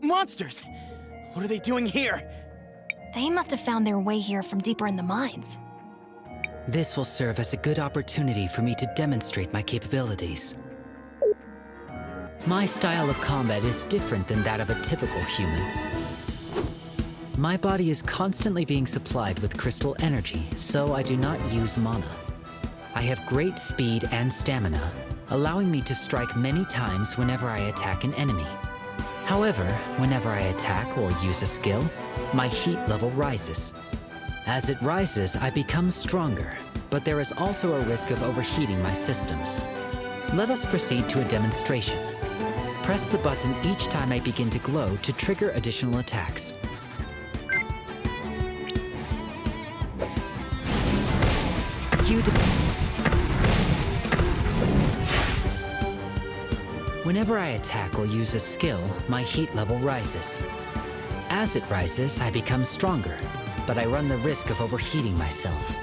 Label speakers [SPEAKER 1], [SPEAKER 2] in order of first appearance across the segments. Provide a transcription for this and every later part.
[SPEAKER 1] Monsters! What are they doing here?
[SPEAKER 2] They must have found their way here from deeper in the mines.
[SPEAKER 3] This will serve as a good opportunity for me to demonstrate my capabilities. My style of combat is different than that of a typical human. My body is constantly being supplied with crystal energy, so I do not use mana. I have great speed and stamina, allowing me to strike many times whenever I attack an enemy. However, whenever I attack or use a skill, my heat level rises. As it rises, I become stronger, but there is also a risk of overheating my systems. Let us proceed to a demonstration. Press the button each time I begin to glow to trigger additional attacks. Whenever I attack or use a skill, my heat level rises. As it rises, I become stronger, but I run the risk of overheating myself.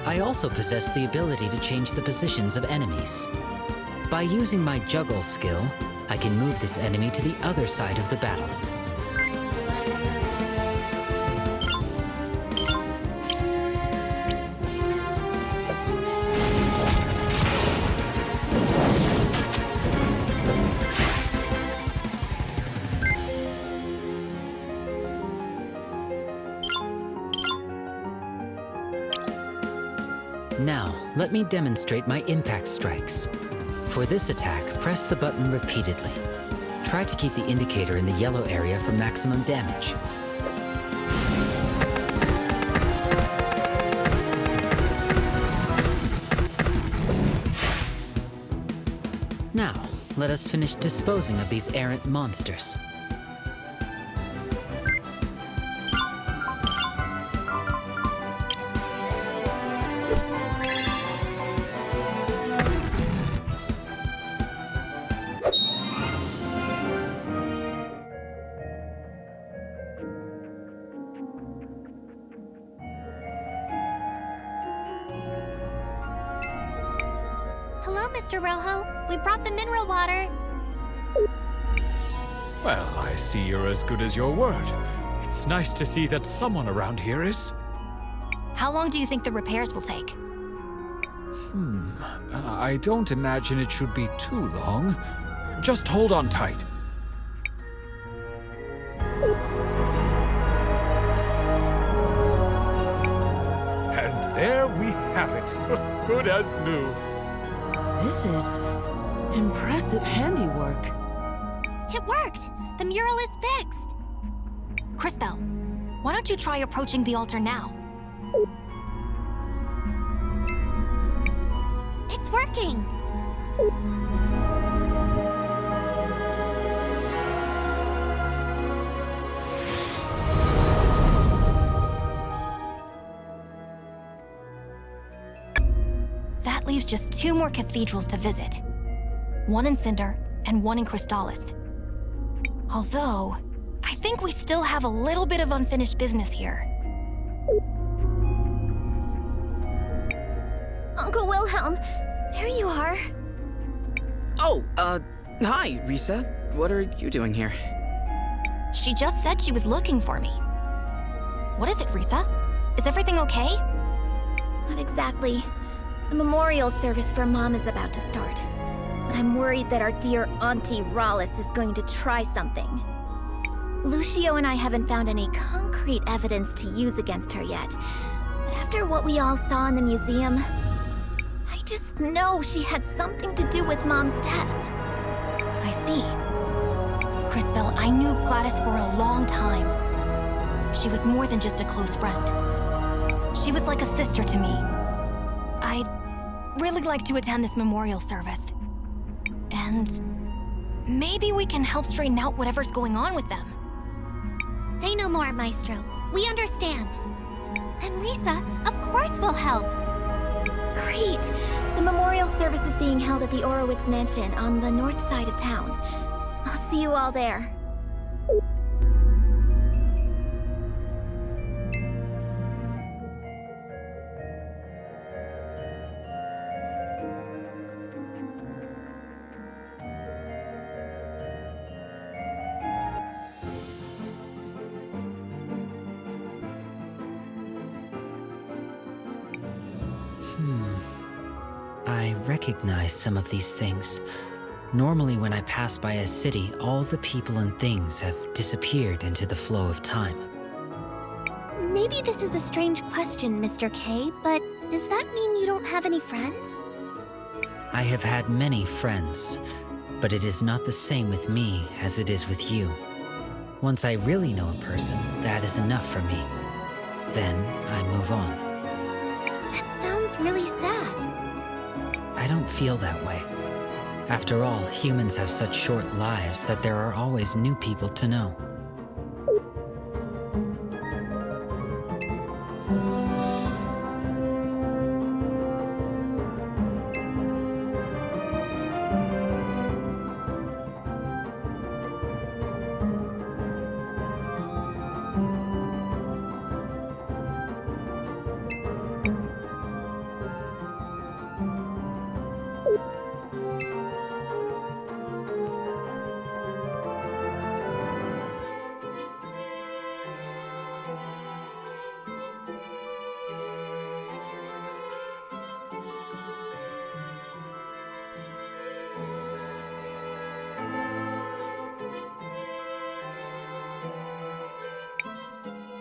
[SPEAKER 3] I also possess the ability to change the positions of enemies. By using my juggle skill, I can move this enemy to the other side of the battle. Now, let me demonstrate my impact strikes. For this attack, press the button repeatedly. Try to keep the indicator in the yellow area for maximum damage. Now, let us finish disposing of these errant monsters.
[SPEAKER 4] Hello, Mr. Rojo. We brought the mineral water.
[SPEAKER 5] Well, I see you're as good as your word. It's nice to see that someone around here is.
[SPEAKER 2] How long do you think the repairs will take?
[SPEAKER 5] I don't imagine it should be too long. Just hold on tight. And there we have it. Good as new.
[SPEAKER 6] This is impressive handiwork.
[SPEAKER 4] It worked! The mural is fixed!
[SPEAKER 2] Cris Tales, why don't you try approaching the altar now?
[SPEAKER 4] It's working!
[SPEAKER 2] That leaves just 2 more cathedrals to visit. One in Cinder and one in Crystallis. Although, I think we still have a little bit of unfinished business here.
[SPEAKER 4] Uncle Wilhelm, there you are.
[SPEAKER 1] Oh, hi, Risa. What are you doing here?
[SPEAKER 2] She just said she was looking for me. What is it, Risa? Is everything okay?
[SPEAKER 4] Not exactly. The memorial service for Mom is about to start. But I'm worried that our dear Auntie Rallis is going to try something. Lucio and I haven't found any concrete evidence to use against her yet. But after what we all saw in the museum, I just know she had something to do with Mom's death.
[SPEAKER 2] I see. Cris Tales, I knew Gladys for a long time. She was more than just a close friend. She was like a sister to me. I'd really like to attend this memorial service. And maybe we can help straighten out whatever's going on with them.
[SPEAKER 4] Say no more, Maestro. We understand. And Risa, of course, will help. Great! The memorial service is being held at the Orowitz Mansion on the north side of town. I'll see you all there.
[SPEAKER 3] I recognize some of these things. Normally when I pass by a city, all the people and things have disappeared into the flow of time.
[SPEAKER 4] Maybe this is a strange question, Mr. K, but does that mean you don't have any friends?
[SPEAKER 3] I have had many friends, but it is not the same with me as it is with you. Once I really know a person, that is enough for me. Then I move on.
[SPEAKER 4] That sounds really sad.
[SPEAKER 3] I don't feel that way. After all, humans have such short lives that there are always new people to know.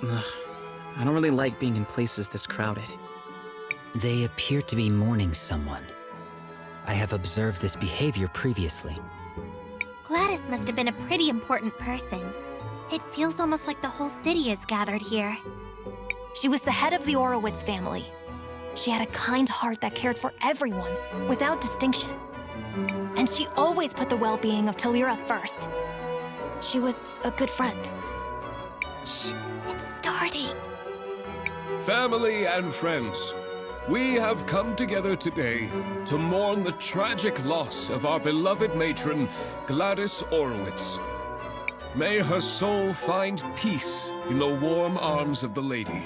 [SPEAKER 1] Ugh, I don't really like being in places this crowded.
[SPEAKER 3] They appear to be mourning someone. I have observed this behavior previously.
[SPEAKER 4] Gladys must have been a pretty important person. It feels almost like the whole city is gathered here.
[SPEAKER 2] She was the head of the Orowitz family. She had a kind heart that cared for everyone, without distinction. And she always put the well-being of Talira first. She was a good friend.
[SPEAKER 4] Shh, it's starting.
[SPEAKER 7] Family and friends, we have come together today to mourn the tragic loss of our beloved matron, Gladys Orowitz. May her soul find peace in the warm arms of the Lady.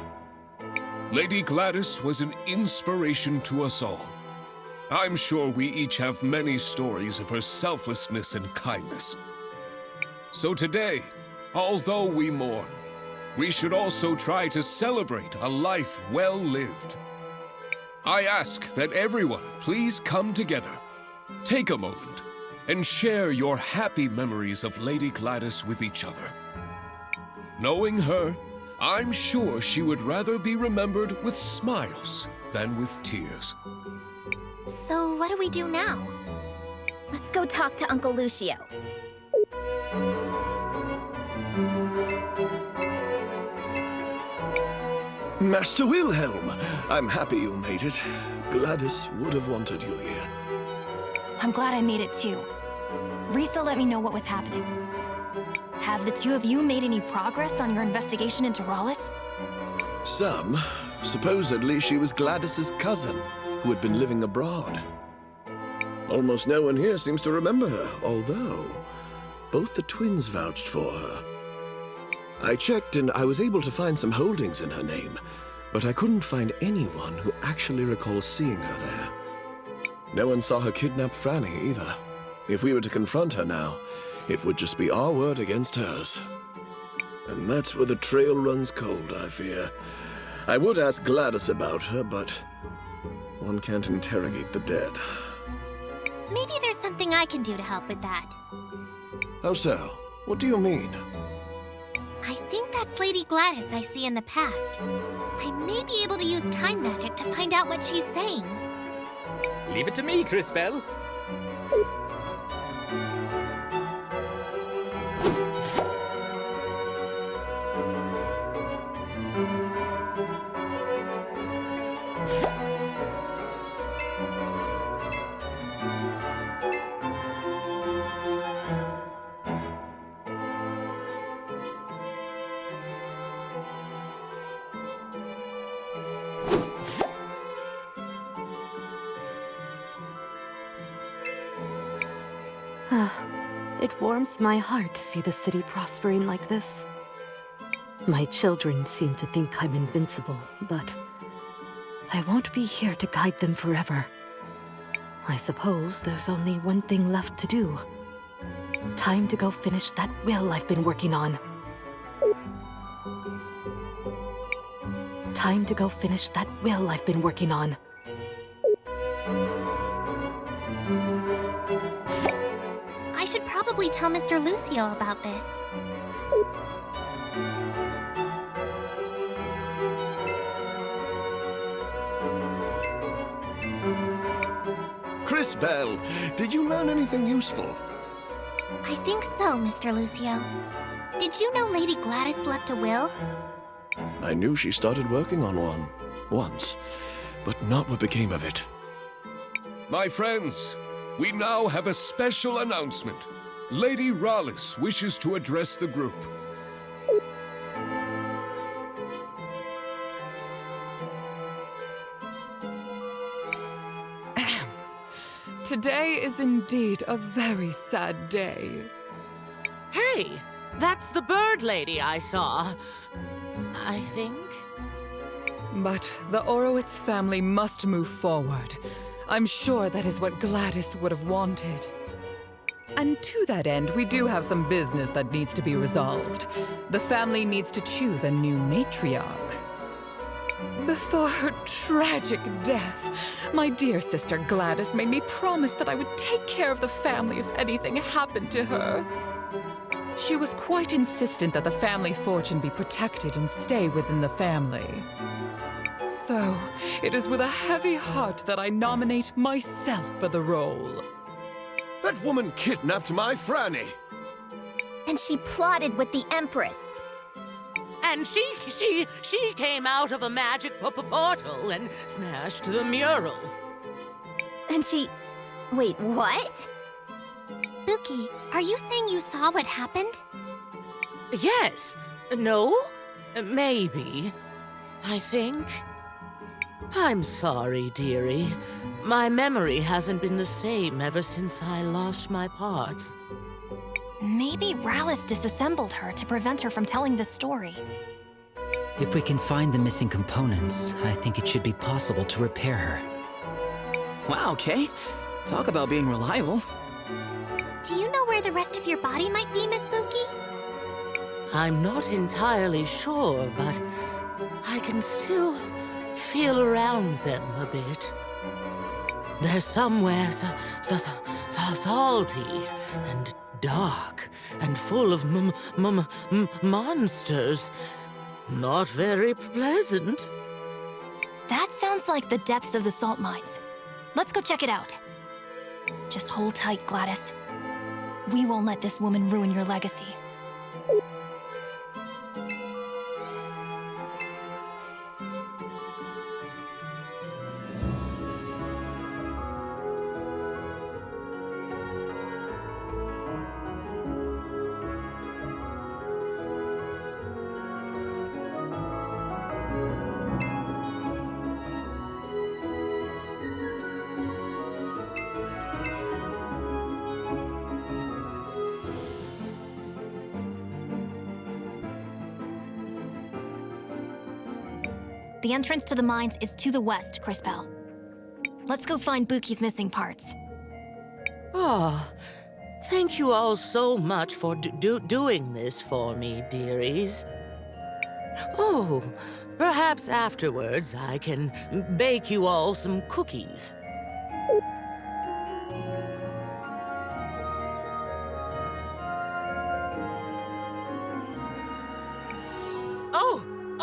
[SPEAKER 7] Lady Gladys was an inspiration to us all. I'm sure we each have many stories of her selflessness and kindness. So today, although we mourn, we should also try to celebrate a life well lived. I ask that everyone please come together, take a moment, and share your happy memories of Lady Gladys with each other. Knowing her, I'm sure she would rather be remembered with smiles than with tears.
[SPEAKER 4] So what do we do now? Let's go talk to Uncle Lucio.
[SPEAKER 8] Master Wilhelm, I'm happy you made it. Gladys would have wanted you here.
[SPEAKER 2] I'm glad I made it too. Risa let me know what was happening. Have the two of you made any progress on your investigation into Rallis?
[SPEAKER 8] Some. Supposedly she was Gladys's cousin, who had been living abroad. Almost no one here seems to remember her, although both the twins vouched for her. I checked and I was able to find some holdings in her name, but I couldn't find anyone who actually recalls seeing her there. No one saw her kidnap Franny either. If we were to confront her now, it would just be our word against hers. And that's where the trail runs cold, I fear. I would ask Gladys about her, but one can't interrogate the dead.
[SPEAKER 4] Maybe there's something I can do to help with that.
[SPEAKER 8] How so? What do you mean?
[SPEAKER 4] I think that's Lady Gladys I see in the past. I may be able to use time magic to find out what she's saying.
[SPEAKER 9] Leave it to me, Cris Bell.
[SPEAKER 10] It warms my heart to see the city prospering like this. My children seem to think I'm invincible, but I won't be here to guide them forever. I suppose there's only one thing left to do. Time to go finish that will I've been working on. Time to go finish that will I've been working on.
[SPEAKER 4] I should probably tell Mr. Lucio about this.
[SPEAKER 8] Cris Bell, did you learn anything useful?
[SPEAKER 4] I think so, Mr. Lucio. Did you know Lady Gladys left a will?
[SPEAKER 8] I knew she started working on one, once, but not what became of it.
[SPEAKER 7] My friends, we now have a special announcement. Lady Rallis wishes to address the group.
[SPEAKER 11] Today is indeed a very sad day.
[SPEAKER 6] Hey, that's the bird lady I saw. I think.
[SPEAKER 11] But the Orowitz family must move forward. I'm sure that is what Gladys would have wanted. And to that end, we do have some business that needs to be resolved. The family needs to choose a new matriarch. Before her tragic death, my dear sister Gladys made me promise that I would take care of the family if anything happened to her. She was quite insistent that the family fortune be protected and stay within the family. So, it is with a heavy heart that I nominate myself for the role.
[SPEAKER 8] That woman kidnapped my Franny!
[SPEAKER 4] And she plotted with the Empress.
[SPEAKER 6] And she came out of a magic portal and smashed the mural.
[SPEAKER 4] And she... Wait, what? Buki, are you saying you saw what happened?
[SPEAKER 6] Yes. No? Maybe. I think. I'm sorry, dearie. My memory hasn't been the same ever since I lost my parts.
[SPEAKER 2] Maybe Rallis disassembled her to prevent her from telling the story.
[SPEAKER 3] If we can find the missing components, I think it should be possible to repair her.
[SPEAKER 1] Wow, Kay. Talk about being reliable.
[SPEAKER 4] Do you know where the rest of your body might be, Miss Buki?
[SPEAKER 6] I'm not entirely sure, but I can still feel around them a bit. They're somewhere salty and dark and full of monsters. Not very pleasant.
[SPEAKER 2] That sounds like the depths of the salt mines. Let's go check it out. Just hold tight, Gladys. We won't let this woman ruin your legacy. The entrance to the mines is to the west, Cris Bell. Let's go find Buki's missing parts.
[SPEAKER 6] Oh, thank you all so much for doing this for me, dearies. Oh, perhaps afterwards I can bake you all some cookies.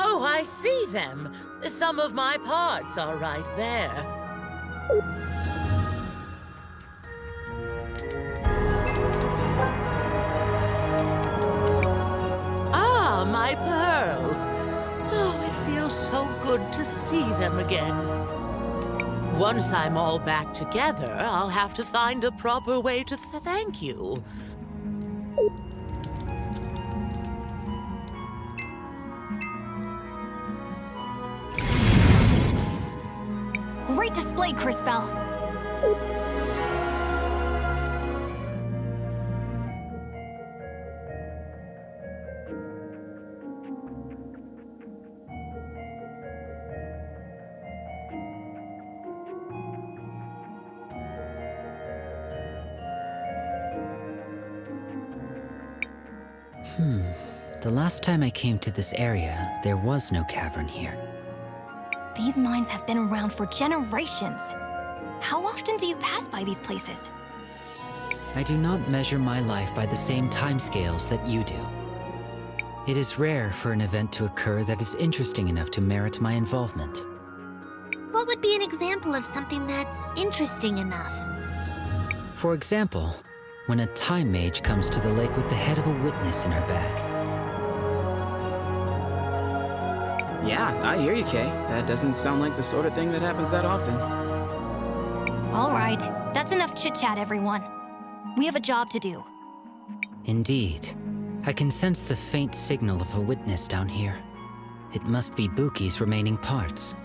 [SPEAKER 6] Oh, I see them. Some of my parts are right there. Ah, my pearls. Oh, it feels so good to see them again. Once I'm all back together, I'll have to find a proper way to thank you.
[SPEAKER 2] Great display, Cris Bell.
[SPEAKER 3] The last time I came to this area, there was no cavern here.
[SPEAKER 2] These mines have been around for generations. How often do you pass by these places?
[SPEAKER 3] I do not measure my life by the same timescales that you do. It is rare for an event to occur that is interesting enough to merit my involvement.
[SPEAKER 4] What would be an example of something that's interesting enough?
[SPEAKER 3] For example, when a time mage comes to the lake with the head of a witness in her bag.
[SPEAKER 1] Yeah, I hear you, Kay. That doesn't sound like the sort of thing that happens that often.
[SPEAKER 2] All right, that's enough chit-chat, everyone. We have a job to do.
[SPEAKER 3] Indeed. I can sense the faint signal of a witness down here. It must be Buki's remaining parts.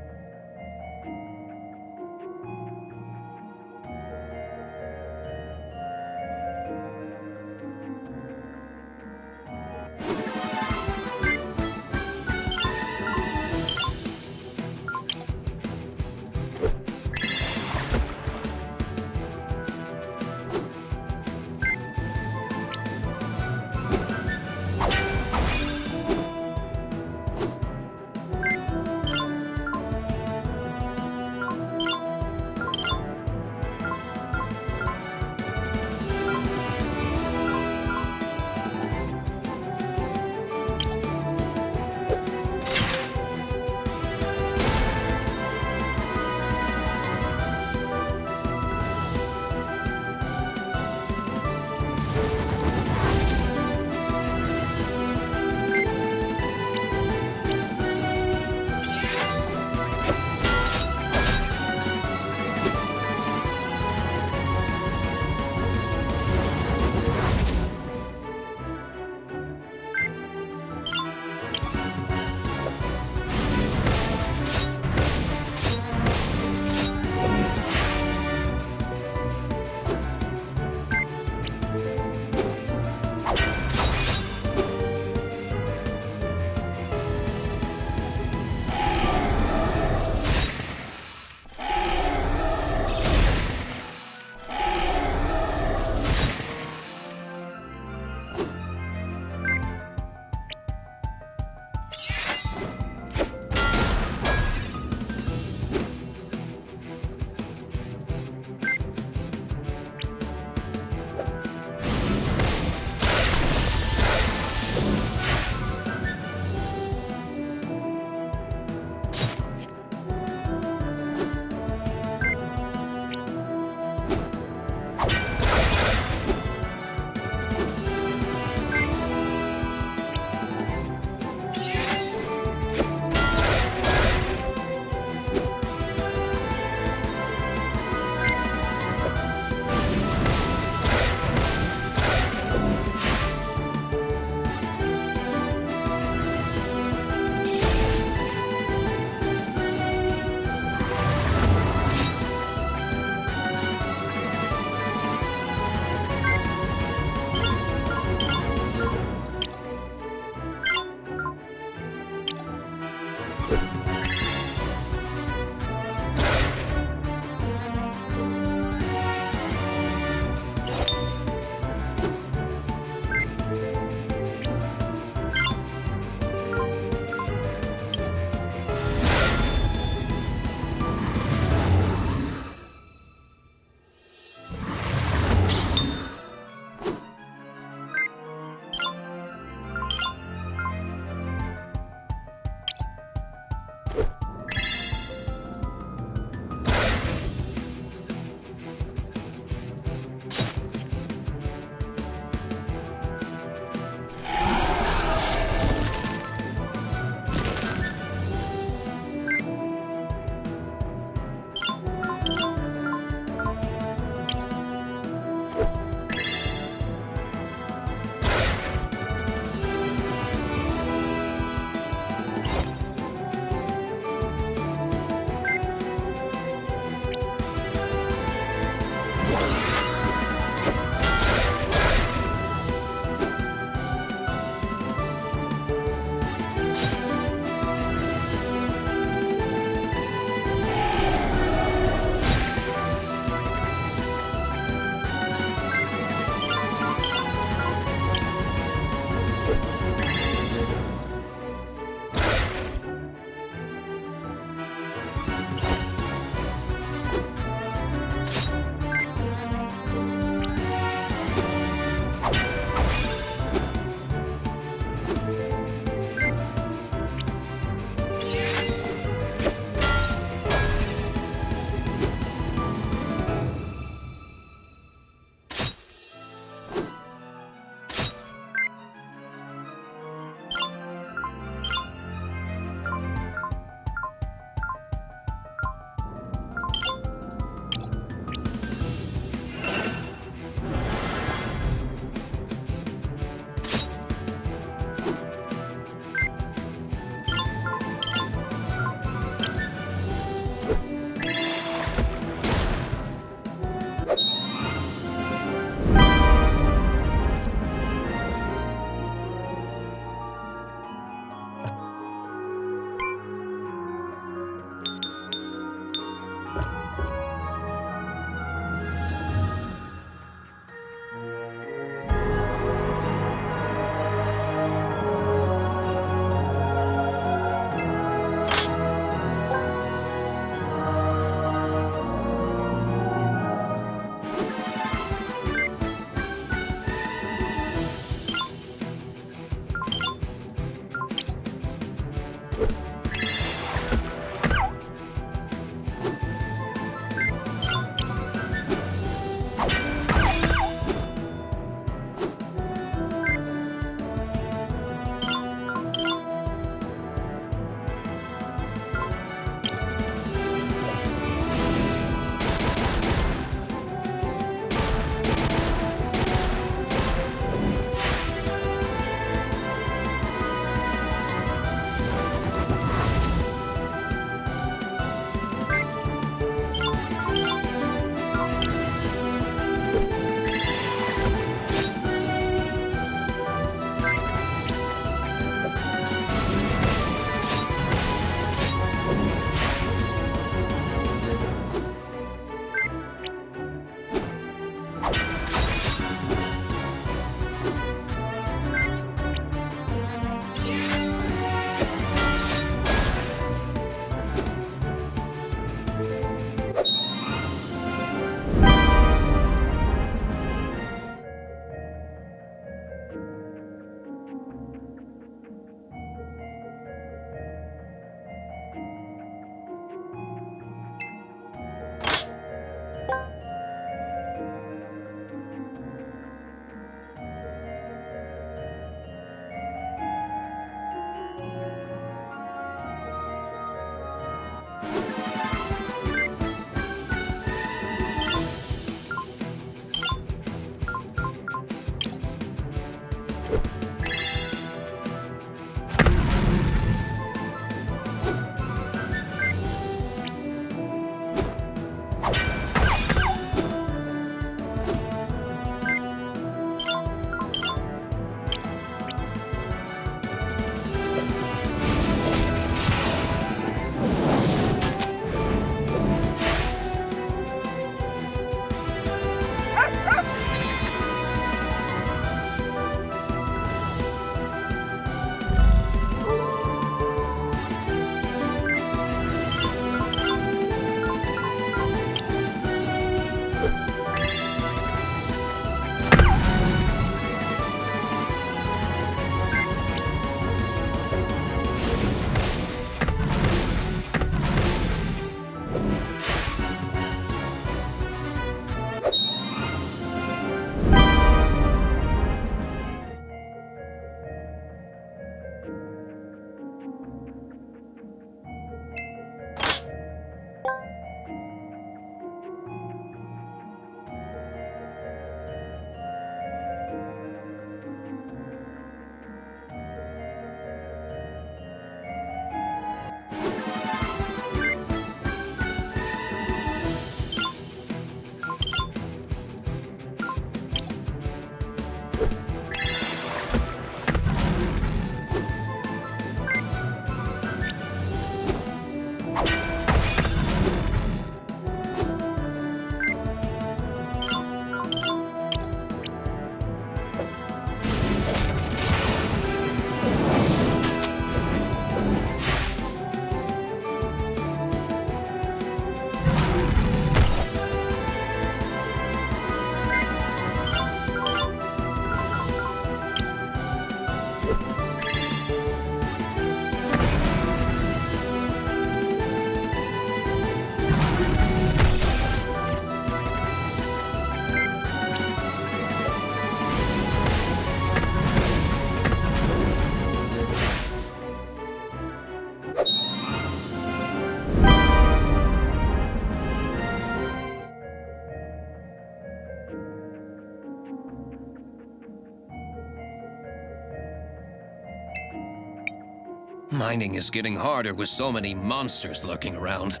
[SPEAKER 7] Mining is getting harder with so many monsters lurking around.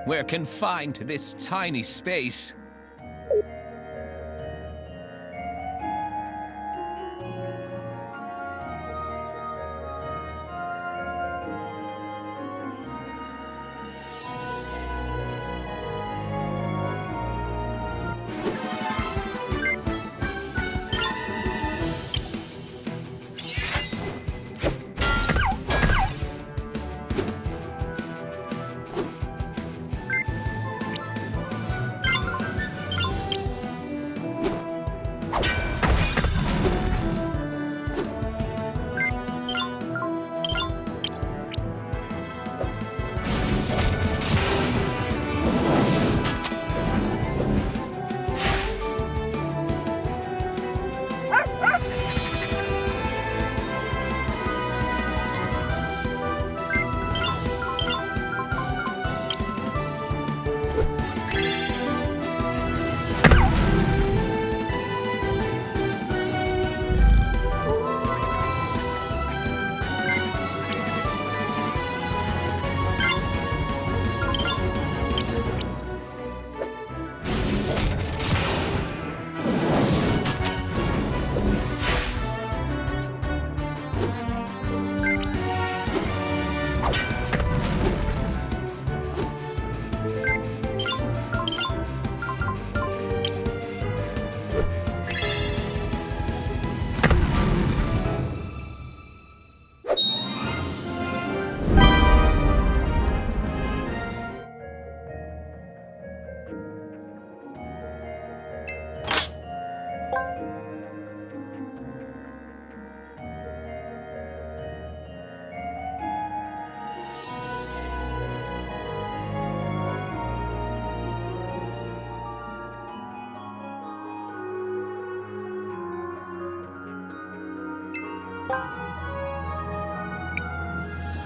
[SPEAKER 9] We're confined to this tiny space.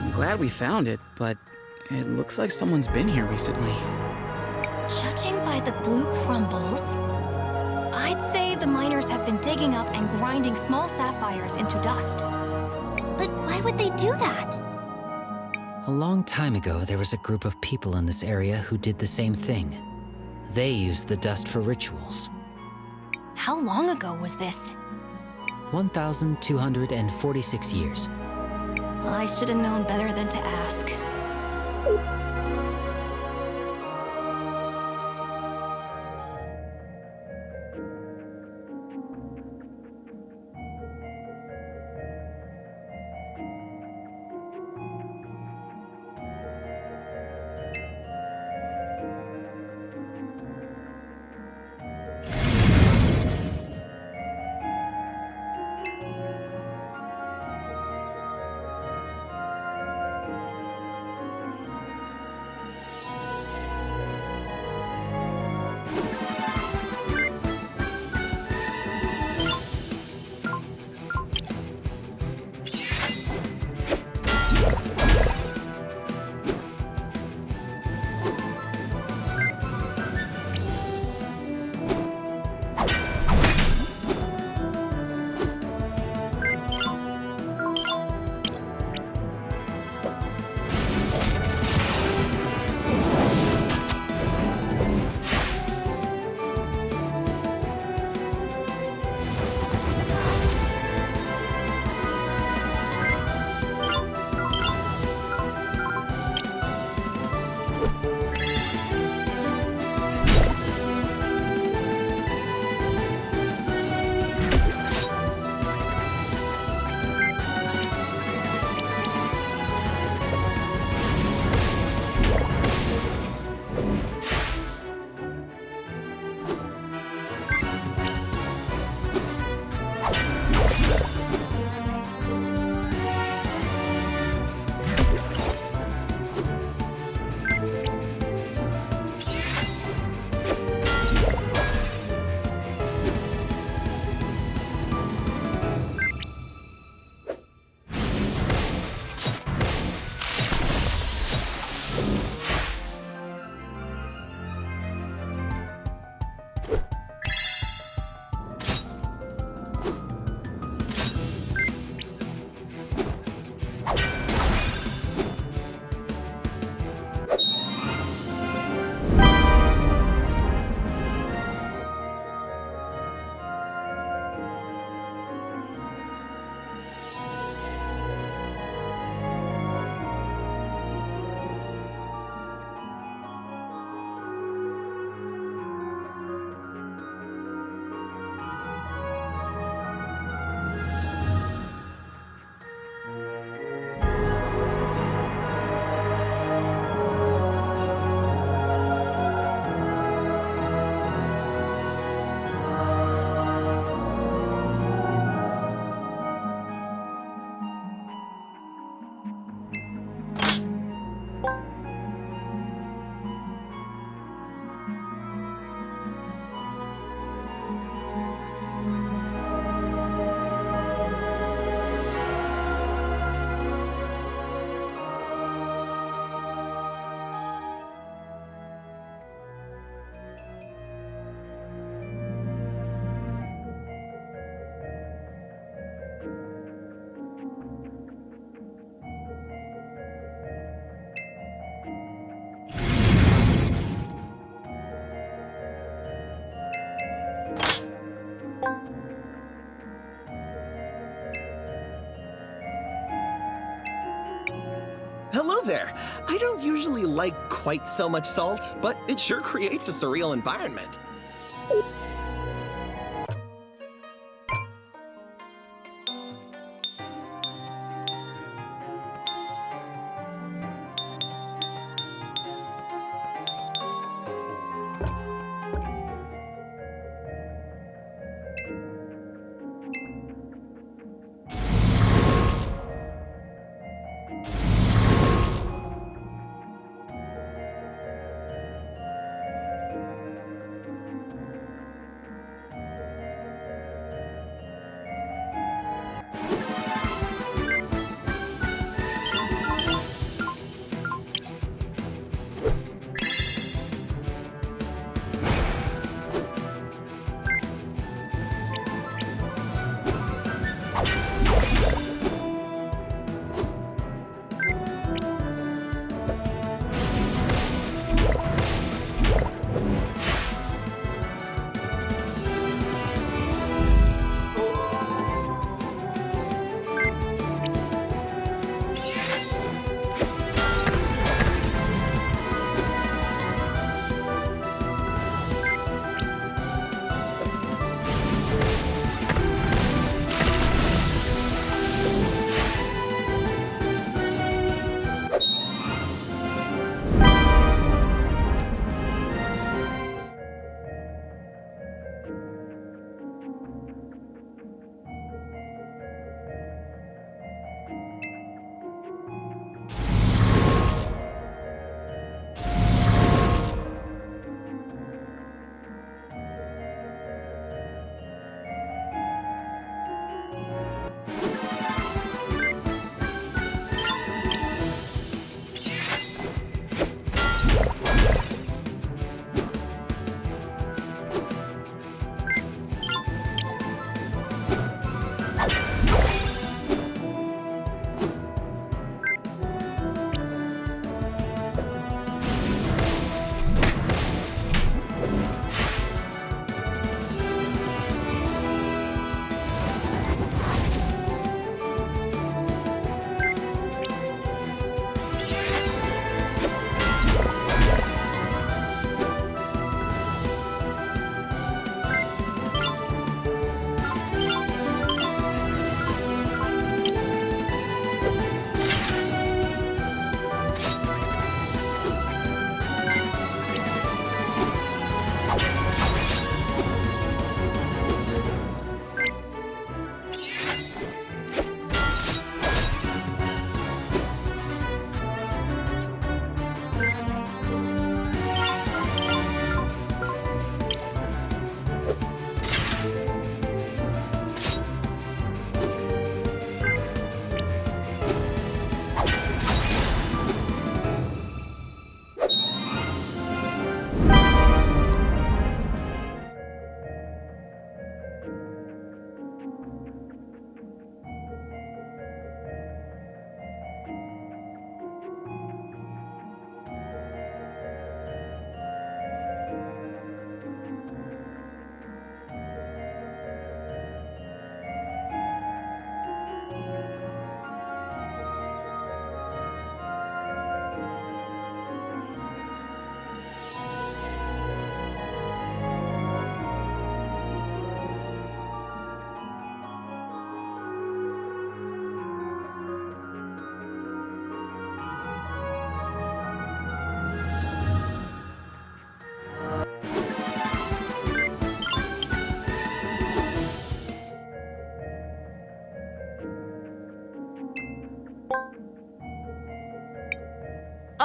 [SPEAKER 1] I'm glad we found it, but it looks like someone's been here recently.
[SPEAKER 2] Judging by the blue crumbles, I'd say the miners have been digging up and grinding small sapphires into dust.
[SPEAKER 4] But why would they do that?
[SPEAKER 3] A long time ago, there was a group of people in this area who did the same thing. They used the dust for rituals.
[SPEAKER 2] How long ago was this?
[SPEAKER 3] 1,246 years.
[SPEAKER 2] I should have known better than to ask.
[SPEAKER 12] hello there. I don't usually like quite so much salt, but it sure creates a surreal environment.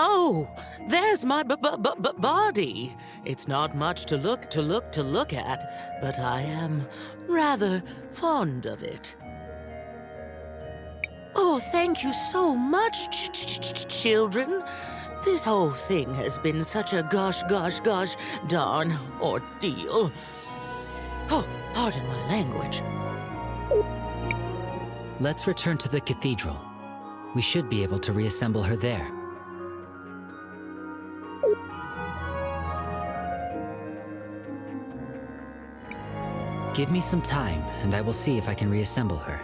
[SPEAKER 6] Oh, there's my body. It's not much to look at, but I am rather fond of it. Oh, thank you so much, children. This whole thing has been such a gosh darn ordeal. Oh, pardon my language.
[SPEAKER 3] Let's return to the cathedral. We should be able to reassemble her there. Give me some time, and I will see if I can reassemble her.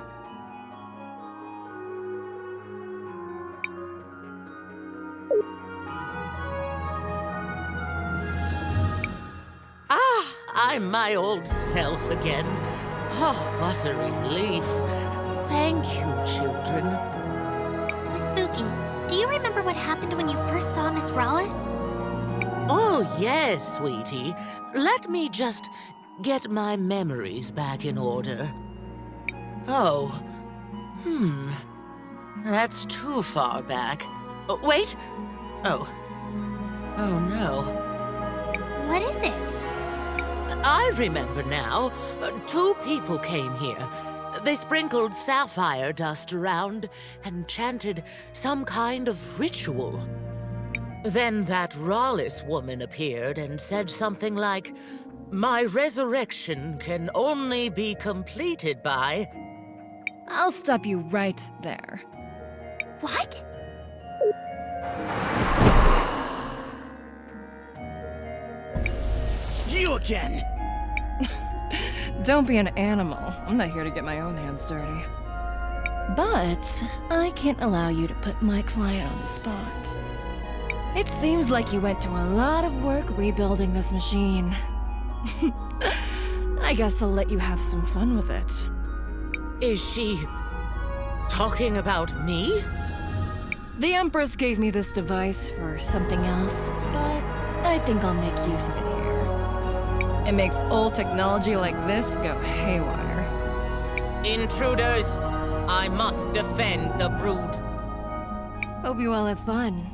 [SPEAKER 6] I'm my old self again. Oh, what a relief. Thank you, children.
[SPEAKER 4] Miss Spooky, do you remember what happened when you first saw Miss Rollis?
[SPEAKER 6] Oh, yes, sweetie. Let me just get my memories back in order. Oh. That's too far back. Oh, wait. Oh. Oh, no.
[SPEAKER 4] What is it?
[SPEAKER 6] I remember now. 2 people came here. They sprinkled sapphire dust around and chanted some kind of ritual. Then that Rollis woman appeared and said something like, "My resurrection can only be completed by..."
[SPEAKER 13] I'll stop you right there.
[SPEAKER 4] What?
[SPEAKER 12] You again!
[SPEAKER 13] Don't be an animal. I'm not here to get my own hands dirty. But I can't allow you to put my client on the spot. It seems like you went to a lot of work rebuilding this machine. I guess I'll let you have some fun with it.
[SPEAKER 6] Is she talking about me?
[SPEAKER 13] The Empress gave me this device for something else, but I think I'll make use of it here. It makes old technology like this go haywire.
[SPEAKER 6] Intruders! I must defend the brood.
[SPEAKER 13] Hope you all have fun.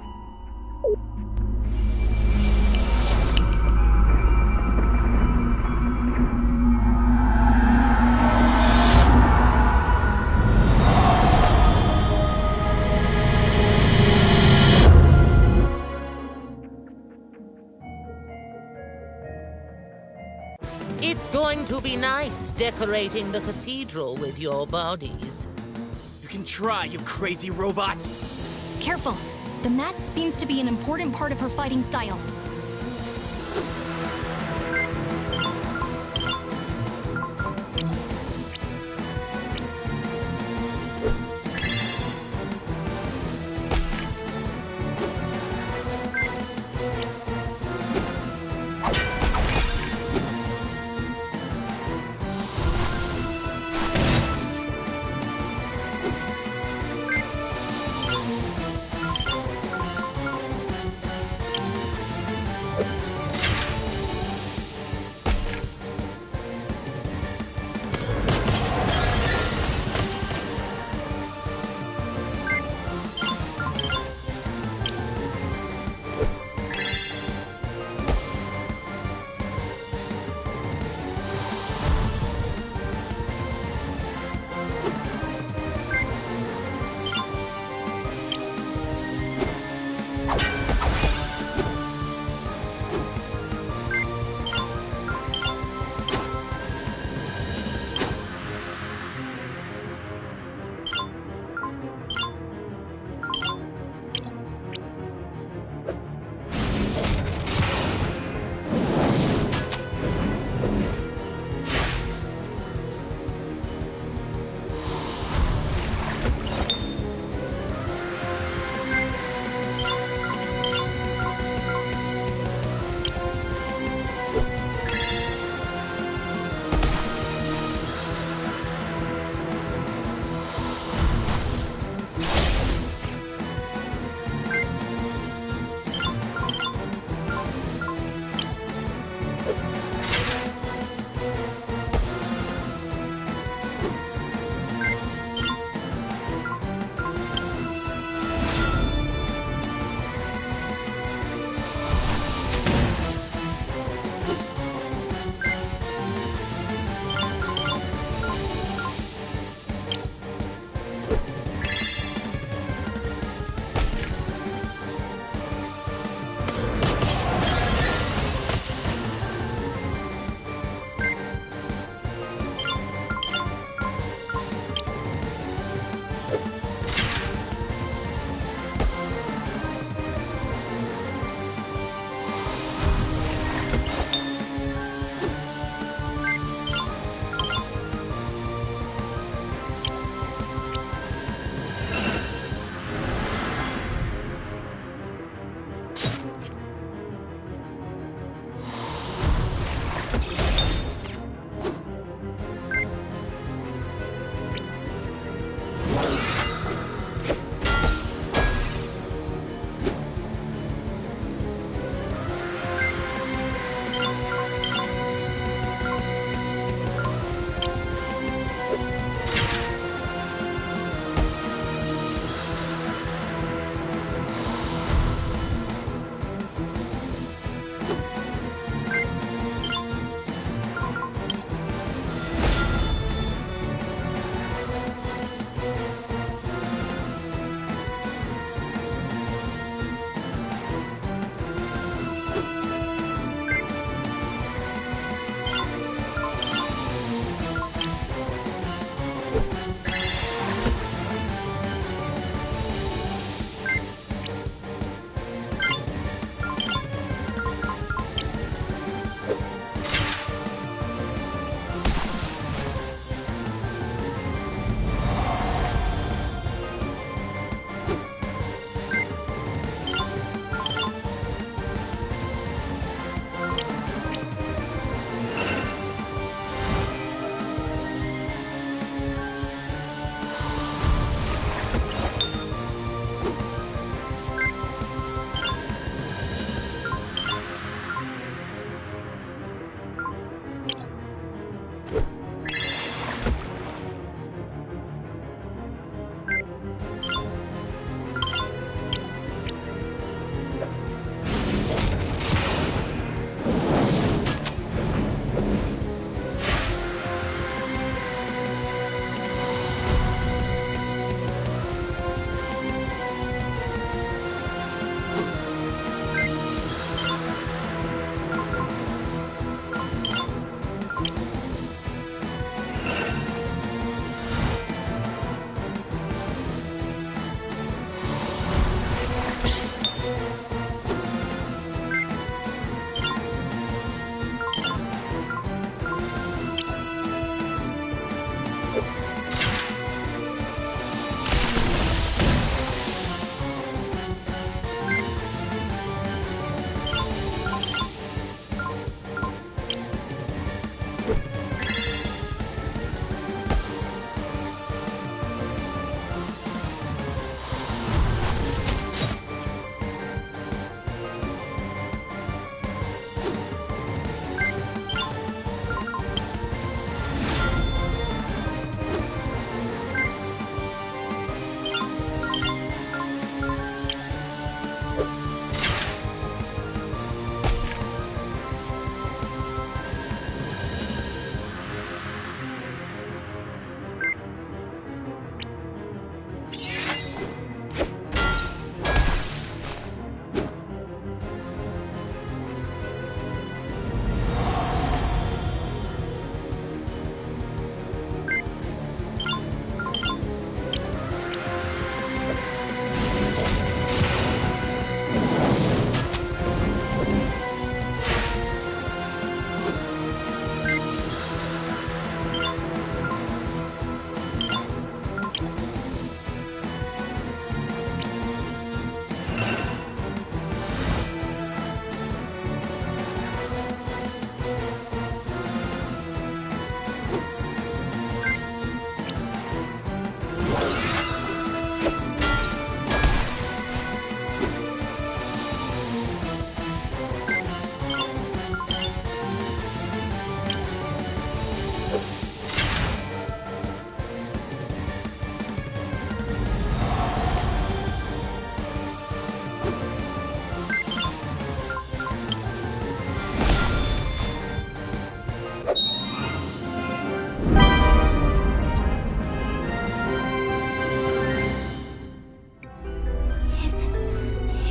[SPEAKER 6] It's going to be nice decorating the cathedral with your bodies.
[SPEAKER 12] You can try, you crazy robots!
[SPEAKER 2] Careful. The mask seems to be an important part of her fighting style.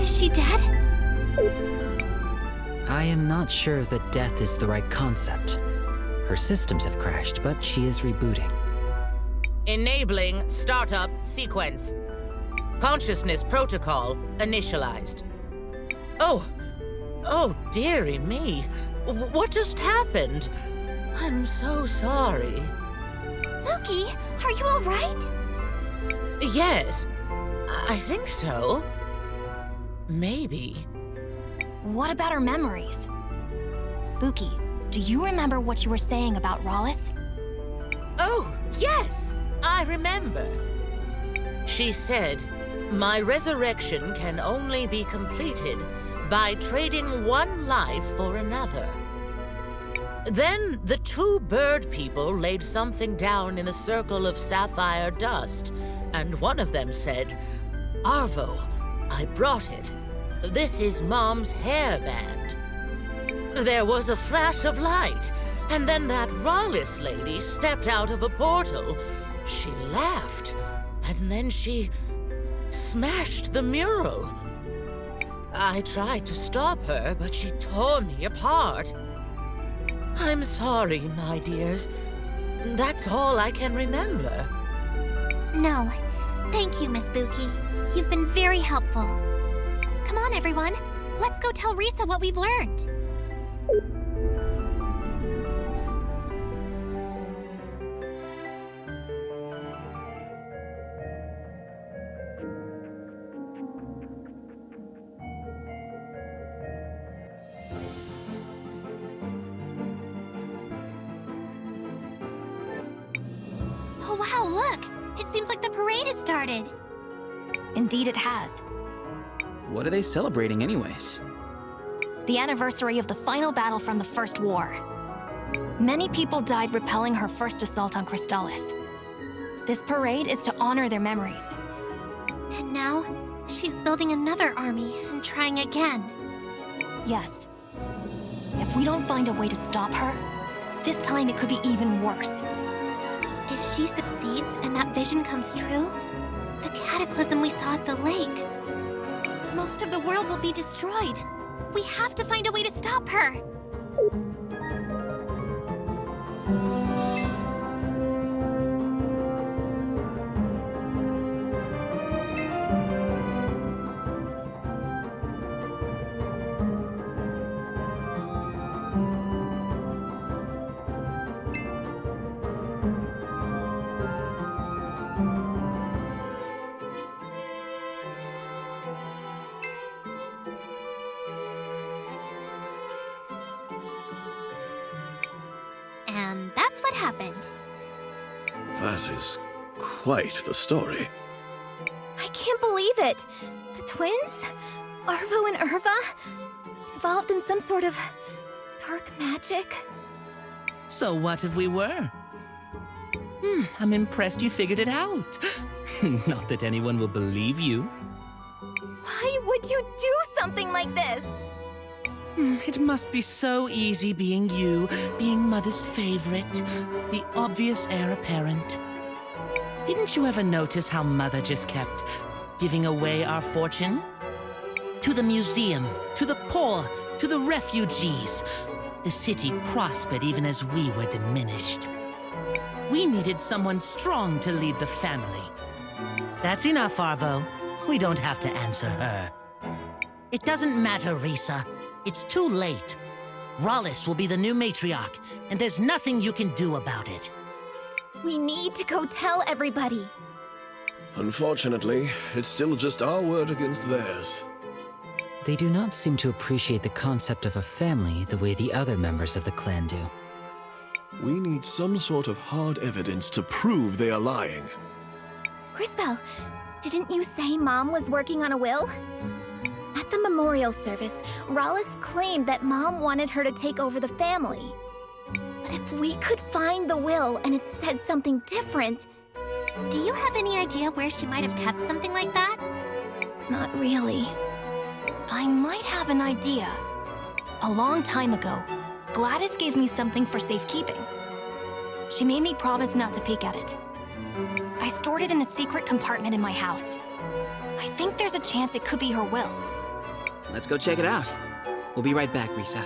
[SPEAKER 2] Is she dead?
[SPEAKER 3] I am not sure that death is the right concept. Her systems have crashed, but she is rebooting.
[SPEAKER 6] Enabling startup sequence. Consciousness protocol initialized. Oh, dearie me. What just happened? I'm so sorry.
[SPEAKER 2] Mookie, are you all right?
[SPEAKER 6] Yes, I think so. Maybe.
[SPEAKER 2] What about her memories? Buki, do you remember what you were saying about Rawless?
[SPEAKER 6] Oh, yes, I remember. She said, my resurrection can only be completed by trading one life for another. Then the two bird people laid something down in the circle of sapphire dust, and one of them said, Arvo, I brought it. This is Mom's hairband. There was a flash of light, and then that Rawless lady stepped out of a portal. She laughed, and then she smashed the mural. I tried to stop her, but she tore me apart. I'm sorry, my dears. That's all I can remember.
[SPEAKER 2] No. Thank you, Miss Buki. You've been very helpful. Come on, everyone. Let's go tell Risa what we've learned. Oh, wow, look! It seems like the parade has started. Indeed it has.
[SPEAKER 1] What are they celebrating anyways?
[SPEAKER 2] The anniversary of the final battle from the First War. Many people died repelling her first assault on Crystallis. This parade is to honor their memories. And now, she's building another army and trying again. Yes. If we don't find a way to stop her, this time it could be even worse. If she succeeds and that vision comes true, the cataclysm we saw at the lake, most of the world will be destroyed. We have to find a way to stop her. And that's what happened.
[SPEAKER 8] That is quite the story.
[SPEAKER 4] I can't believe it. The twins? Arvo and Irva? Involved in some sort of dark magic?
[SPEAKER 14] So what if we were? I'm impressed you figured it out. Not that anyone will believe you.
[SPEAKER 4] Why would you do something like this?
[SPEAKER 14] It must be so easy being you, being Mother's favorite, the obvious heir apparent. Didn't you ever notice how Mother just kept giving away our fortune? To the museum, to the poor, to the refugees. The city prospered even as we were diminished. We needed someone strong to lead the family. That's enough, Arvo. We don't have to answer her. It doesn't matter, Risa. It's too late. Rawless will be the new matriarch, and there's nothing you can do about it.
[SPEAKER 4] We need to go tell everybody.
[SPEAKER 8] Unfortunately, it's still just our word against theirs.
[SPEAKER 3] They do not seem to appreciate the concept of a family the way the other members of the clan do.
[SPEAKER 8] We need some sort of hard evidence to prove they are lying.
[SPEAKER 4] Crisbel, didn't you say Mom was working on a will? At the memorial service, Rollis claimed that Mom wanted her to take over the family. But if we could find the will and it said something different...
[SPEAKER 2] Do you have any idea where she might have kept something like that?
[SPEAKER 4] Not really.
[SPEAKER 2] I might have an idea. A long time ago, Gladys gave me something for safekeeping. She made me promise not to peek at it. I stored it in a secret compartment in my house. I think there's a chance it could be her will.
[SPEAKER 1] Let's go check it out. We'll be right back, Risa.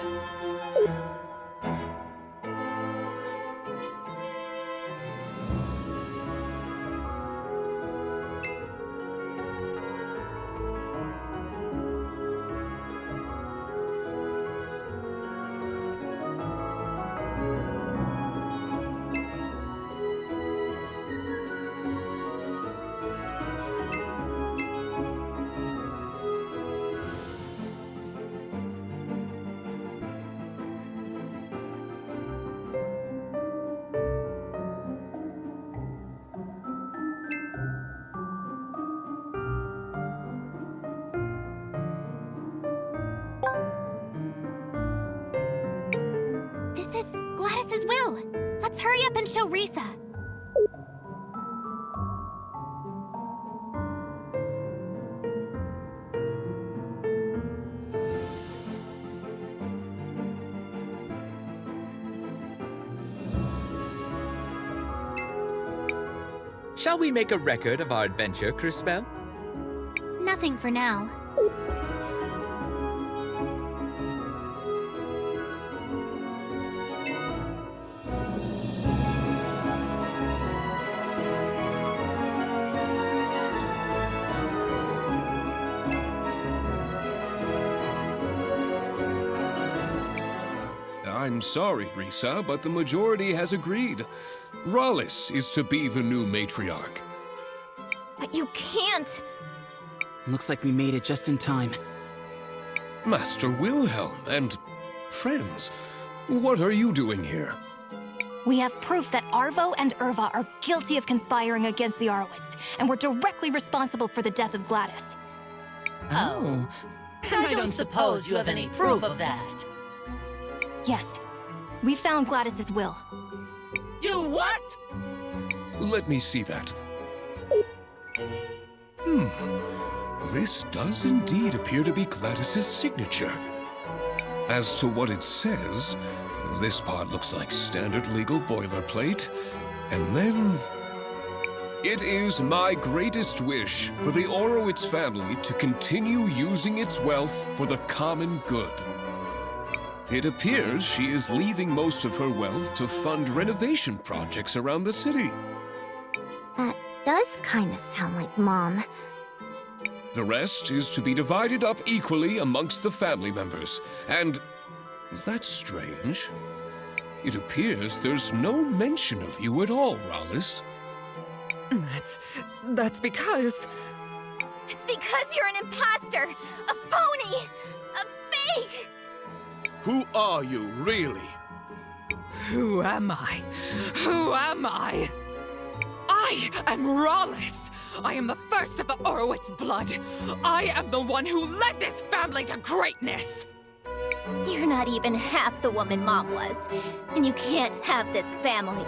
[SPEAKER 2] This is Gladys's will. Let's hurry up and show Risa.
[SPEAKER 15] Shall we make a record of our adventure, Crisbel?
[SPEAKER 2] Nothing for now.
[SPEAKER 7] I'm sorry, Risa, but the majority has agreed. Rollis is to be the new matriarch.
[SPEAKER 4] But you can't!
[SPEAKER 1] Looks like we made it just in time.
[SPEAKER 7] Master Wilhelm and friends, what are you doing here?
[SPEAKER 2] We have proof that Arvo and Irva are guilty of conspiring against the Arowitz, and were directly responsible for the death of Gladys.
[SPEAKER 14] Oh. I don't suppose you have any proof of that.
[SPEAKER 2] Yes. We found Gladys's will.
[SPEAKER 14] You what?
[SPEAKER 7] Let me see that. This does indeed appear to be Gladys's signature. As to what it says, this part looks like standard legal boilerplate. And then... It is my greatest wish for the Orowitz family to continue using its wealth for the common good. It appears she is leaving most of her wealth to fund renovation projects around the city.
[SPEAKER 2] That does kinda sound like Mom.
[SPEAKER 7] The rest is to be divided up equally amongst the family members. And that's strange. It appears there's no mention of you at all, Rollis.
[SPEAKER 11] That's because...
[SPEAKER 4] It's because you're an imposter! A phony! A fake!
[SPEAKER 16] Who are you, really?
[SPEAKER 11] Who am I? Who am I? I am Rollis! I am the first of the Orowitz blood! I am the one who led this family to greatness!
[SPEAKER 4] You're not even half the woman Mom was, and you can't have this family.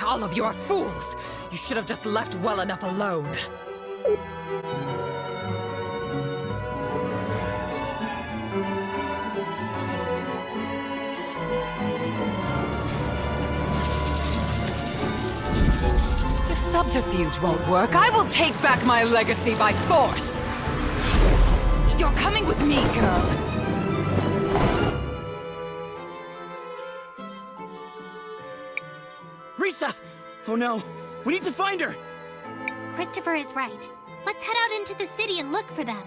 [SPEAKER 11] All of you are fools! You should have just left well enough alone. If subterfuge won't work, I will take back my legacy by force! You're coming with me, girl!
[SPEAKER 1] Risa! Oh no, we need to find her!
[SPEAKER 2] Christopher is right. Let's head out into the city and look for them.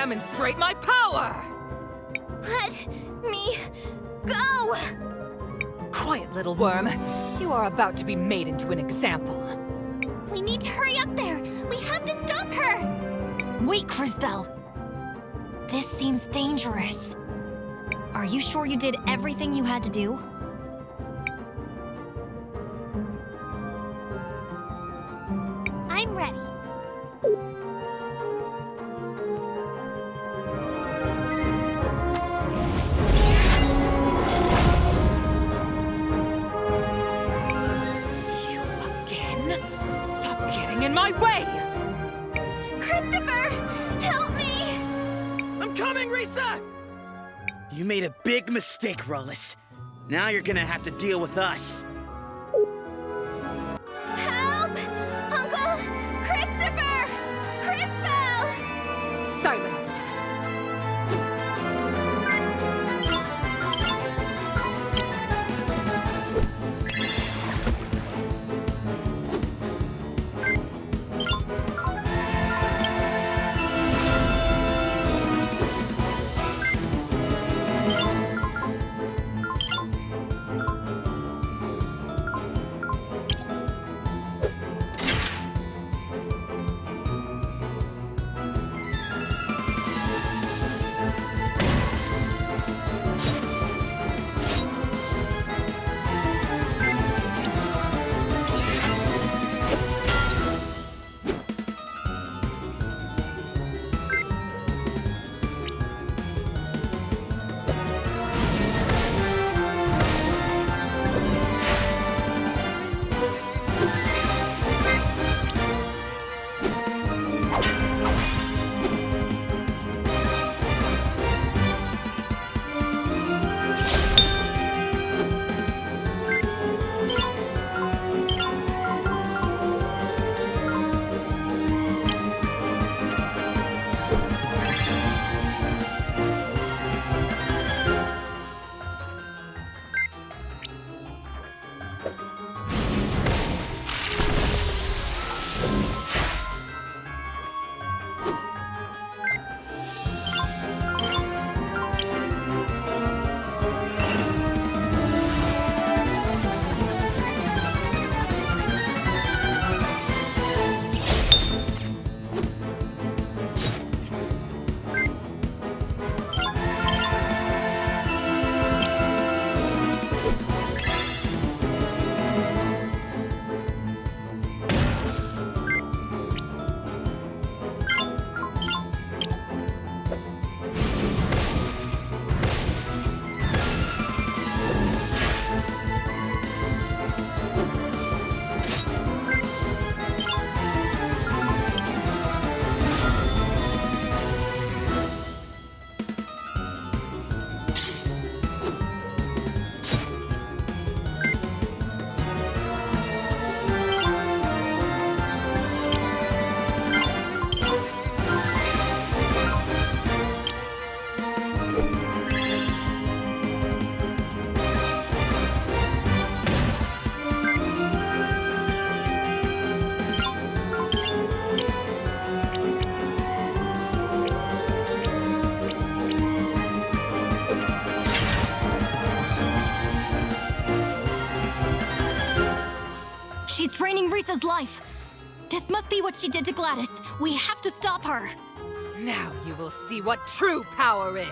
[SPEAKER 11] demonstrate my power!
[SPEAKER 4] Let me go!
[SPEAKER 11] Quiet, little worm. You are about to be made into an example.
[SPEAKER 4] We need to hurry up there! We have to stop her!
[SPEAKER 2] Wait, Crisbel. This seems dangerous. Are you sure you did everything you had to do?
[SPEAKER 4] I'm ready.
[SPEAKER 11] You again? Stop getting in my way!
[SPEAKER 4] Christopher! Help me!
[SPEAKER 1] I'm coming, Risa! You made a big mistake, Rollis. Now you're gonna have to deal with us.
[SPEAKER 4] Help! Uncle Christopher! Crisbel!
[SPEAKER 11] Silence!
[SPEAKER 2] She's draining Risa's life. This must be what she did to Gladys. We have to stop her.
[SPEAKER 11] Now you will see what true power is.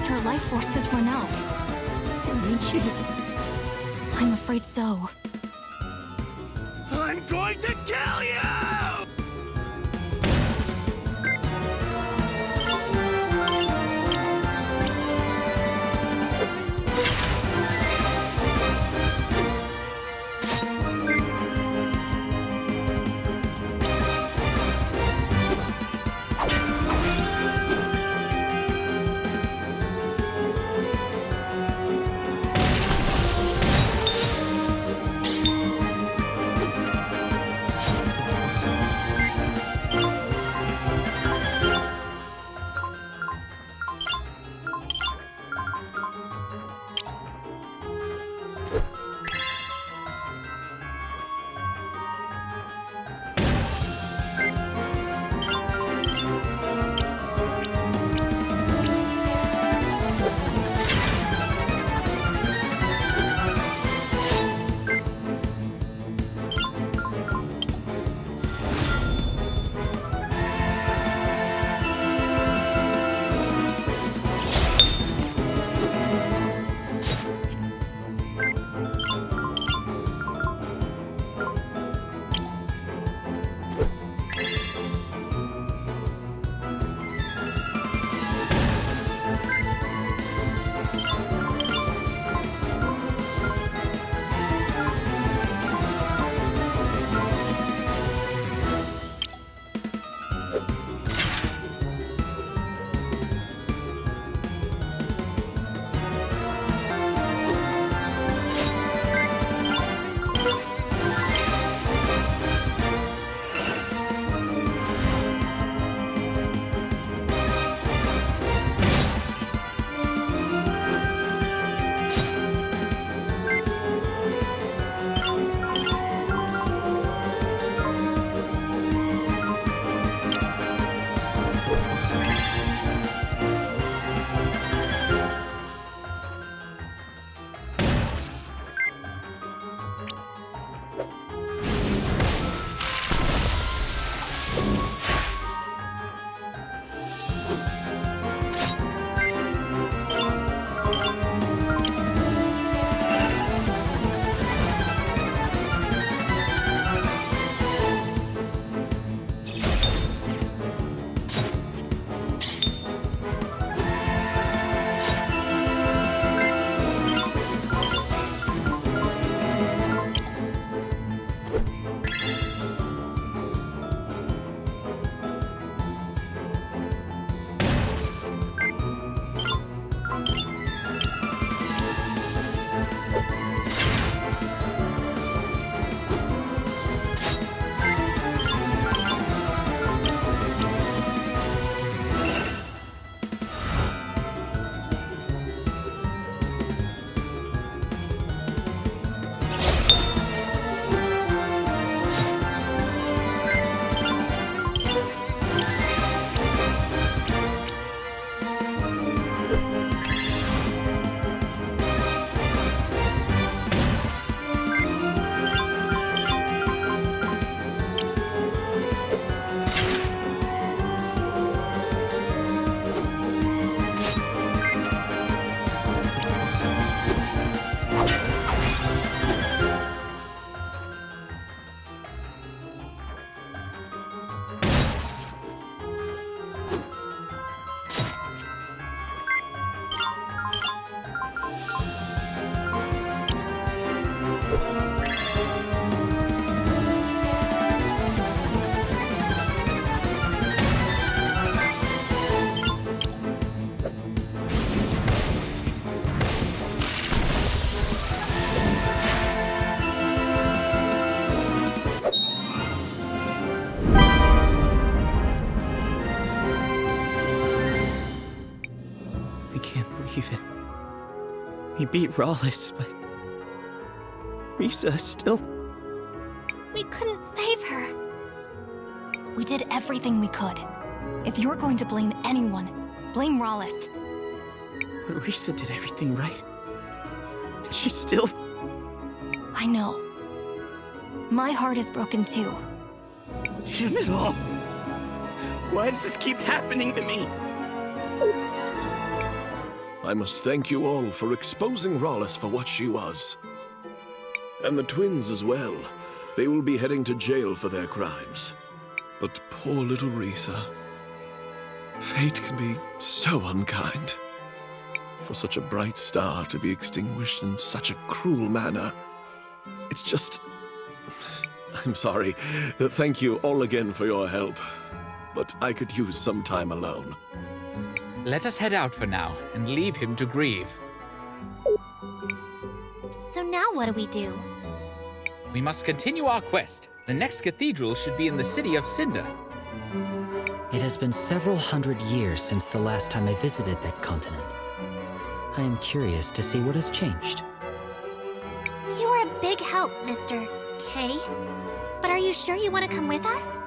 [SPEAKER 2] Her life force has run out.
[SPEAKER 1] You mean she's...
[SPEAKER 2] I'm afraid so.
[SPEAKER 1] I'm going to kill you! believe it. We beat Rawless, but Risa still...
[SPEAKER 2] We couldn't save her. We did everything we could. If you're going to blame anyone, blame Rawless.
[SPEAKER 1] But Risa did everything right. And she still...
[SPEAKER 2] I know. My heart is broken too.
[SPEAKER 1] Damn it all. Why does this keep happening to me?
[SPEAKER 8] I must thank you all for exposing Rawless for what she was. And the twins as well. They will be heading to jail for their crimes. But poor little Risa. Fate can be so unkind. For such a bright star to be extinguished in such a cruel manner. It's just... I'm sorry. Thank you all again for your help. But I could use some time alone.
[SPEAKER 15] Let us head out for now and leave him to grieve.
[SPEAKER 4] So now what do we do?
[SPEAKER 15] We must continue our quest. The next cathedral should be in the city of Cinder.
[SPEAKER 3] It has been several hundred years since the last time I visited that continent. I am curious to see what has changed.
[SPEAKER 4] You were a big help, Mr. K. But are you sure you want to come with us?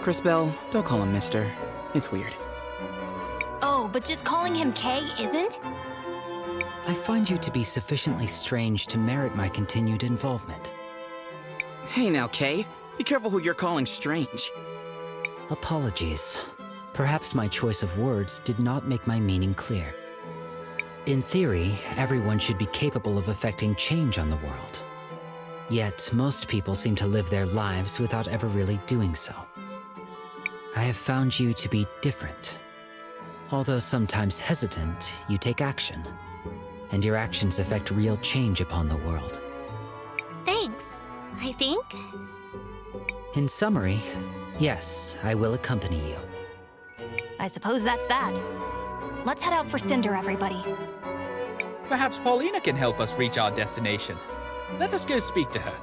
[SPEAKER 1] Cris Bell, don't call him Mister. It's weird.
[SPEAKER 2] Oh, but just calling him K isn't?
[SPEAKER 3] I find you to be sufficiently strange to merit my continued involvement.
[SPEAKER 1] Hey now, Kay. Be careful who you're calling strange.
[SPEAKER 3] Apologies. Perhaps my choice of words did not make my meaning clear. In theory, everyone should be capable of affecting change on the world. Yet, most people seem to live their lives without ever really doing so. I have found you to be different. Although sometimes hesitant, you take action. And your actions affect real change upon the world.
[SPEAKER 4] Thanks, I think.
[SPEAKER 3] In summary, yes, I will accompany you.
[SPEAKER 2] I suppose that's that. Let's head out for Cinder, everybody.
[SPEAKER 15] Perhaps Paulina can help us reach our destination. Let us go speak to her.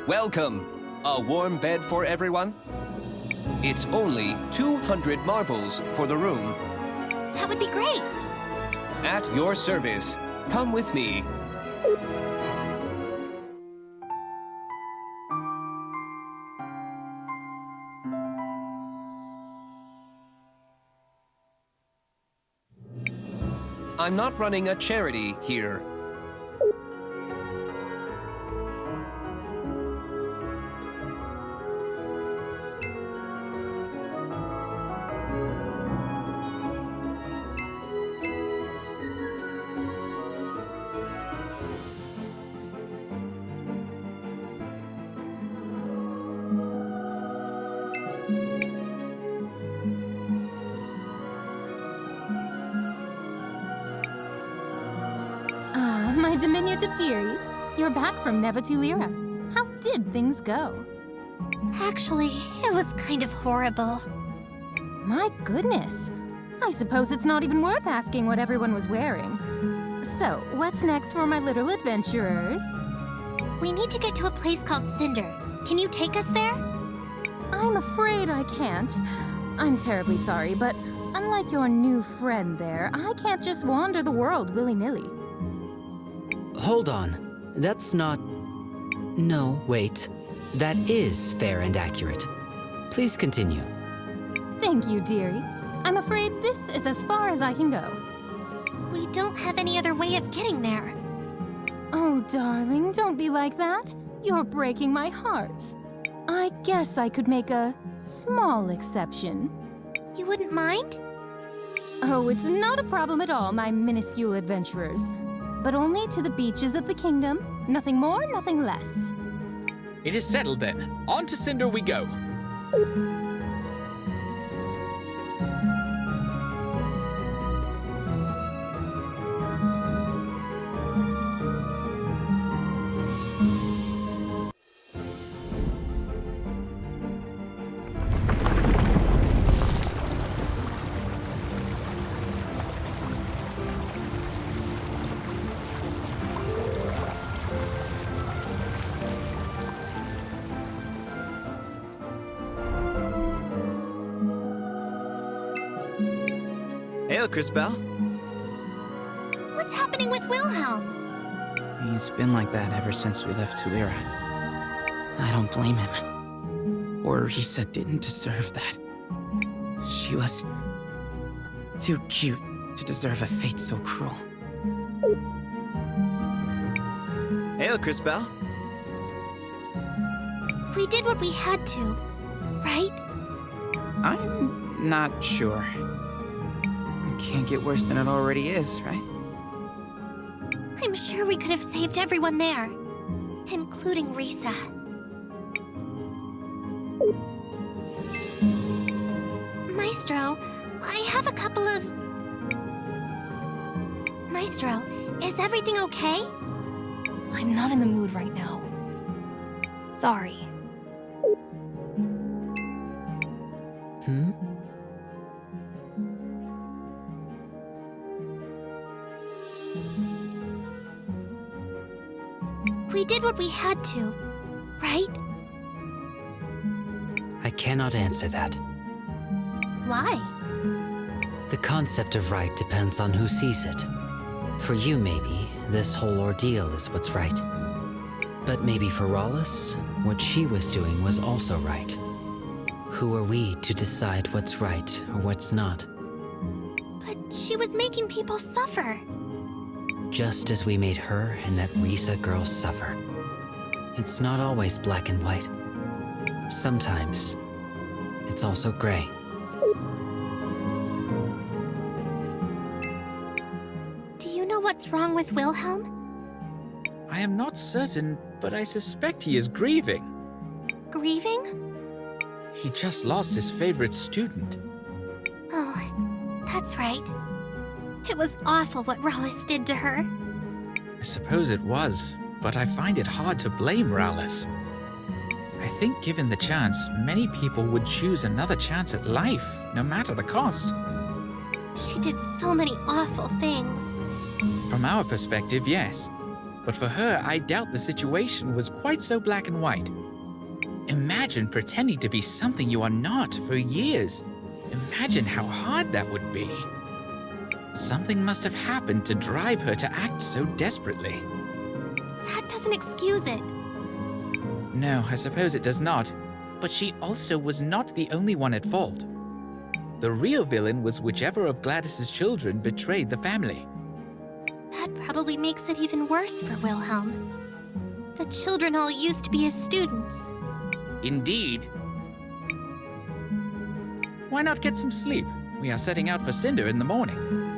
[SPEAKER 9] Welcome. A warm bed for everyone? It's only 200 marbles for the room.
[SPEAKER 4] That would be great.
[SPEAKER 9] At your service. Come with me. I'm not running a charity here.
[SPEAKER 17] My diminutive dearies, you're back from Neva to Lyra. How did things go?
[SPEAKER 4] Actually, it was kind of horrible.
[SPEAKER 17] My goodness. I suppose it's not even worth asking what everyone was wearing. So, what's next for my little adventurers?
[SPEAKER 4] We need to get to a place called Cinder. Can you take us there?
[SPEAKER 17] I'm afraid I can't. I'm terribly sorry, but unlike your new friend there, I can't just wander the world willy-nilly.
[SPEAKER 3] Hold on. That's not... No, wait. That is fair and accurate. Please continue.
[SPEAKER 17] Thank you, dearie. I'm afraid this is as far as I can go.
[SPEAKER 4] We don't have any other way of getting there.
[SPEAKER 17] Oh, darling, don't be like that. You're breaking my heart. I guess I could make a small exception.
[SPEAKER 4] You wouldn't mind?
[SPEAKER 17] Oh, it's not a problem at all, my minuscule adventurers. But only to the beaches of the kingdom. Nothing more, nothing less.
[SPEAKER 15] It is settled then. On to Cinder we go.
[SPEAKER 18] Hello, Cris Bell.
[SPEAKER 4] What's happening with Wilhelm?
[SPEAKER 18] He's been like that ever since we left Tulira. I don't blame him. Or Risa didn't deserve that. She was too cute to deserve a fate so cruel. Hello, Cris Bell.
[SPEAKER 4] We did what we had to, right?
[SPEAKER 18] I'm not sure. It can't get worse than it already is, right?
[SPEAKER 4] I'm sure we could have saved everyone there, including Risa. Maestro, I have a couple of... Maestro, is everything okay?
[SPEAKER 2] I'm not in the mood right now. Sorry.
[SPEAKER 4] We did what we had to, right?
[SPEAKER 3] I cannot answer that.
[SPEAKER 4] Why?
[SPEAKER 3] The concept of right depends on who sees it. For you, maybe, this whole ordeal is what's right. But maybe for Rawless, what she was doing was also right. Who are we to decide what's right or what's not?
[SPEAKER 4] But she was making people suffer.
[SPEAKER 3] Just as we made her and that Risa girl suffer. It's not always black and white. Sometimes, it's also gray.
[SPEAKER 4] Do you know what's wrong with Wilhelm?
[SPEAKER 15] I am not certain, but I suspect he is grieving.
[SPEAKER 4] Grieving?
[SPEAKER 15] He just lost his favorite student.
[SPEAKER 4] Oh, that's right. It was awful what Rawless did to her.
[SPEAKER 15] I suppose it was, but I find it hard to blame Rawless. I think given the chance, many people would choose another chance at life, no matter the cost.
[SPEAKER 4] She did so many awful things.
[SPEAKER 15] From our perspective, yes. But for her, I doubt the situation was quite so black and white. Imagine pretending to be something you are not for years. Imagine how hard that would be. Something must have happened to drive her to act so desperately.
[SPEAKER 4] That doesn't excuse it.
[SPEAKER 15] No, I suppose it does not. But she also was not the only one at fault. The real villain was whichever of Gladys's children betrayed the family.
[SPEAKER 4] That probably makes it even worse for Wilhelm. The children all used to be his students.
[SPEAKER 15] Indeed. Why not get some sleep? We are setting out for Cinder in the morning.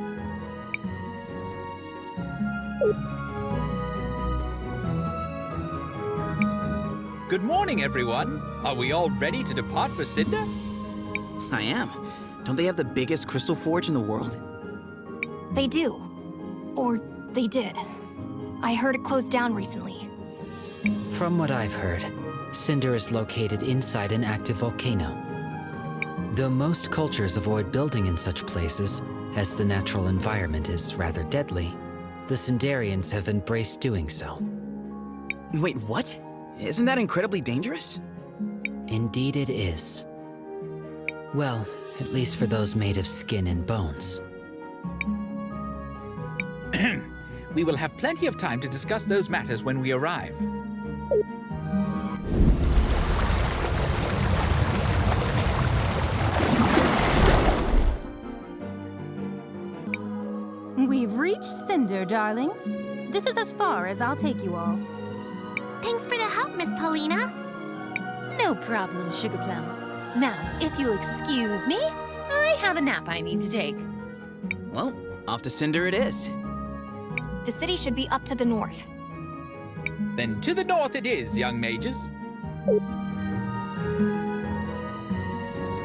[SPEAKER 15] Good morning, everyone. Are we all ready to depart for Cinder?
[SPEAKER 18] I am. Don't they have the biggest crystal forge in the world?
[SPEAKER 2] They do. Or they did. I heard it closed down recently.
[SPEAKER 3] From what I've heard, Cinder is located inside an active volcano. Though most cultures avoid building in such places, as the natural environment is rather deadly, the Cinderians have embraced doing so.
[SPEAKER 18] Wait, what? Isn't that incredibly dangerous?
[SPEAKER 3] Indeed it is. Well, at least for those made of skin and bones.
[SPEAKER 15] We will have plenty of time to discuss those matters when we arrive.
[SPEAKER 17] We've reached Cinder, darlings. This is as far as I'll take you all.
[SPEAKER 4] Thanks for the help, Miss Paulina.
[SPEAKER 13] No problem, Sugar Plum. Now, if you'll excuse me, I have a nap I need to take.
[SPEAKER 18] Well, off to Cinder it is.
[SPEAKER 2] The city should be up to the north.
[SPEAKER 15] Then to the north it is, young mages.